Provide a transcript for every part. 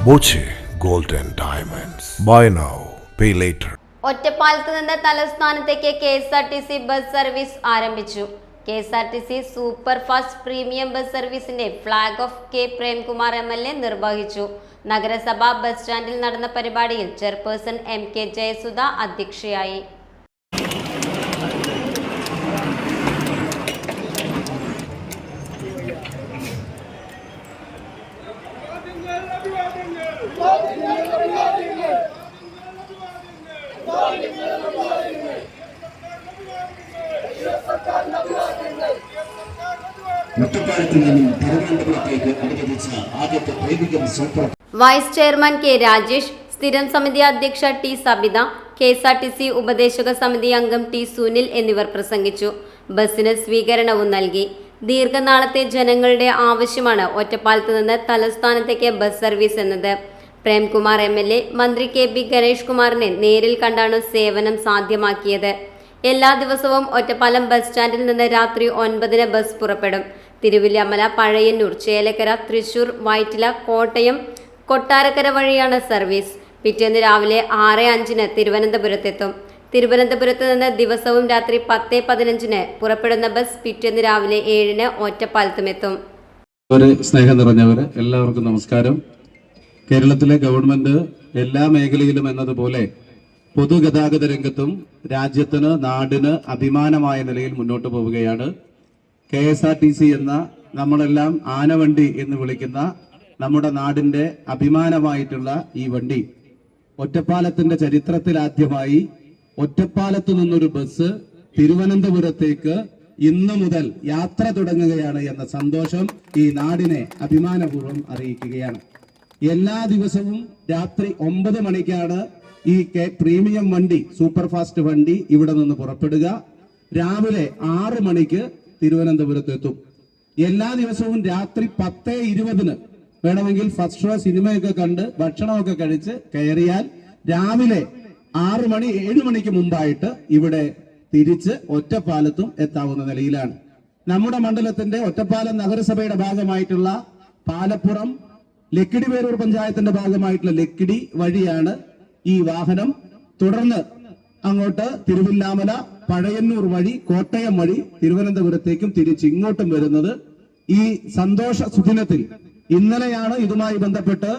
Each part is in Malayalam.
Boche gold and diamonds. Buy now pay later. ഒറ്റപ്പാലത്ത് നിന്ന് തലസ്ഥാനത്തേക്ക് KSRTC ബസ് സർവീസ് ആരംഭിച്ചു. KSRTC super fast premium bus സർവീസിന്റെ flag off K Premkumar MLA നിർവഹിച്ചു. നഗരസഭ ബസ് സ്റ്റാൻഡിൽ നടന്ന പരിപാടിയിൽ ചെയർപേഴ്സൺ MK ജയസുധ അധ്യക്ഷയായി. വൈസ് ചെയർമാൻ K രാജേഷ്, സ്ഥിരം സമിതി അധ്യക്ഷ T സബിത, KSRTC ഉപദേശക സമിതി അംഗം T സുനിൽ എന്നിവർ പ്രസംഗിച്ചു. ബസ്സിന് സ്വീകരണവും നൽകി. ദീർഘനാളത്തെ ജനങ്ങളുടെ ആവശ്യമാണ് ഒറ്റപ്പാലത്ത് നിന്ന് തലസ്ഥാനത്തേക്ക് ബസ് സർവീസ് എന്നത്. പ്രേംകുമാർ MLA മന്ത്രി KP ഗണേഷ് കുമാറിനെ നേരിൽ കണ്ടാണ് സേവനം സാധ്യമാക്കിയത്. എല്ലാ ദിവസവും ഒറ്റപ്പാലം ബസ് സ്റ്റാൻഡിൽ നിന്ന് രാത്രി 9-ന് ബസ് പുറപ്പെടും. തിരുവില്യാമല, പഴയന്നൂർ, ചേലക്കര, തൃശൂർ, വൈറ്റില, കോട്ടയം, കൊട്ടാരക്കര വഴിയാണ് സർവീസ്. പിറ്റേന്ന് രാവിലെ 6:05-ന് തിരുവനന്തപുരത്തെത്തും. തിരുവനന്തപുരത്ത് നിന്ന് ദിവസവും രാത്രി 10:15-ന് പുറപ്പെടുന്ന ബസ് പിറ്റേന്ന് രാവിലെ 7-ന് ഒറ്റപ്പാലത്തുമെത്തും. സ്നേഹം നിറഞ്ഞവര് എല്ലാവർക്കും നമസ്കാരം. കേരളത്തിലെ ഗവൺമെന്റ് എല്ലാ മേഖലയിലും എന്നതുപോലെ പൊതുഗതാഗത രംഗത്തും രാജ്യത്തിന്, നാടിന് അഭിമാനമായ നിലയിൽ മുന്നോട്ട് പോവുകയാണ്. KSRTC എന്ന നമ്മളെല്ലാം ആനവണ്ടി എന്ന് വിളിക്കുന്ന നമ്മുടെ നാടിന്റെ അഭിമാനമായിട്ടുള്ള ഈ വണ്ടി ഒറ്റപ്പാലത്തിന്റെ ചരിത്രത്തിൽ ആദ്യമായി ഒറ്റപ്പാലത്തു നിന്നൊരു ബസ് തിരുവനന്തപുരത്തേക്ക് ഇന്നു മുതൽ യാത്ര തുടങ്ങുകയാണ് എന്ന സന്തോഷം ഈ നാടിനെ അഭിമാനപൂർവ്വം അറിയിക്കുകയാണ്. എല്ലാ ദിവസവും രാത്രി 9 മണിക്കാണ് ഈ പ്രീമിയം വണ്ടി, സൂപ്പർ ഫാസ്റ്റ് വണ്ടി ഇവിടെ നിന്ന് പുറപ്പെടുക. രാവിലെ 6 മണിക്ക് തിരുവനന്തപുരത്തെത്തും. എല്ലാ ദിവസവും രാത്രി 10:20-ന് വേണമെങ്കിൽ ഫസ്റ്റ് ഷോ സിനിമയൊക്കെ കണ്ട് ഭക്ഷണമൊക്കെ കഴിച്ച് കയറിയാൽ രാവിലെ 6 മണി 7 മണിക്ക് മുമ്പായിട്ട് ഇവിടെ തിരിച്ച് ഒറ്റപ്പാലത്തും എത്താവുന്ന നിലയിലാണ്. നമ്മുടെ മണ്ഡലത്തിന്റെ ഒറ്റപ്പാലം നഗരസഭയുടെ ഭാഗമായിട്ടുള്ള പാലപ്പുറം ലക്കിടി പേരൂർ പഞ്ചായത്തിന്റെ ഭാഗമായിട്ടുള്ള ലക്കിടി വഴിയാണ് ഈ വാഹനം. തുടർന്ന് അങ്ങോട്ട് തിരുവില്ലാമല, പഴയന്നൂർ വഴി, കോട്ടയം വഴി തിരുവനന്തപുരത്തേക്കും തിരിച്ച് ഇങ്ങോട്ടും വരുന്നത്. ഈ സന്തോഷ സുദിനത്തിൽ ഇന്നലെയാണ് ഇതുമായി ബന്ധപ്പെട്ട്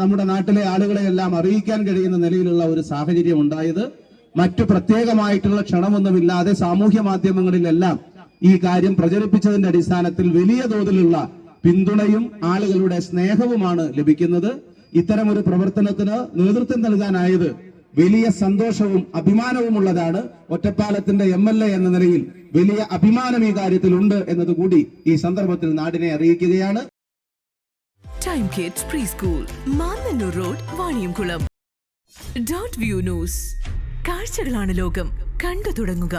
നമ്മുടെ നാട്ടിലെ ആളുകളെ എല്ലാം അറിയിക്കാൻ കഴിയുന്ന നിലയിലുള്ള ഒരു സാഹചര്യം ഉണ്ടായത്. മറ്റു പ്രത്യേകമായിട്ടുള്ള ക്ഷണമൊന്നുമില്ലാതെ സാമൂഹ്യ മാധ്യമങ്ങളിലെല്ലാം ഈ കാര്യം പ്രചരിപ്പിച്ചതിന്റെ അടിസ്ഥാനത്തിൽ വലിയ തോതിലുള്ള പിന്തുണയും ആളുകളുടെ സ്നേഹവുമാണ് ലഭിക്കുന്നത്. ഇത്തരമൊരു പ്രവർത്തനത്തിന് നേതൃത്വം നൽകാനായത് വലിയ സന്തോഷവും അഭിമാനവുമുള്ളതാണ്. ഒറ്റപ്പാലത്തിന്റെ MLA എന്ന നിലയിൽ വലിയ അഭിമാനം ഈ കാര്യത്തിലുണ്ട് എന്നതുകൂടി ഈ സന്ദർഭത്തിൽ നാടിനെ അറിയിക്കുകയാണ്. Time kids pre school, Mannannur road, Vaniyamkulam. Dot view news. കാഴ്ചകളാണ് ലോകം, കണ്ടു തുടങ്ങുക.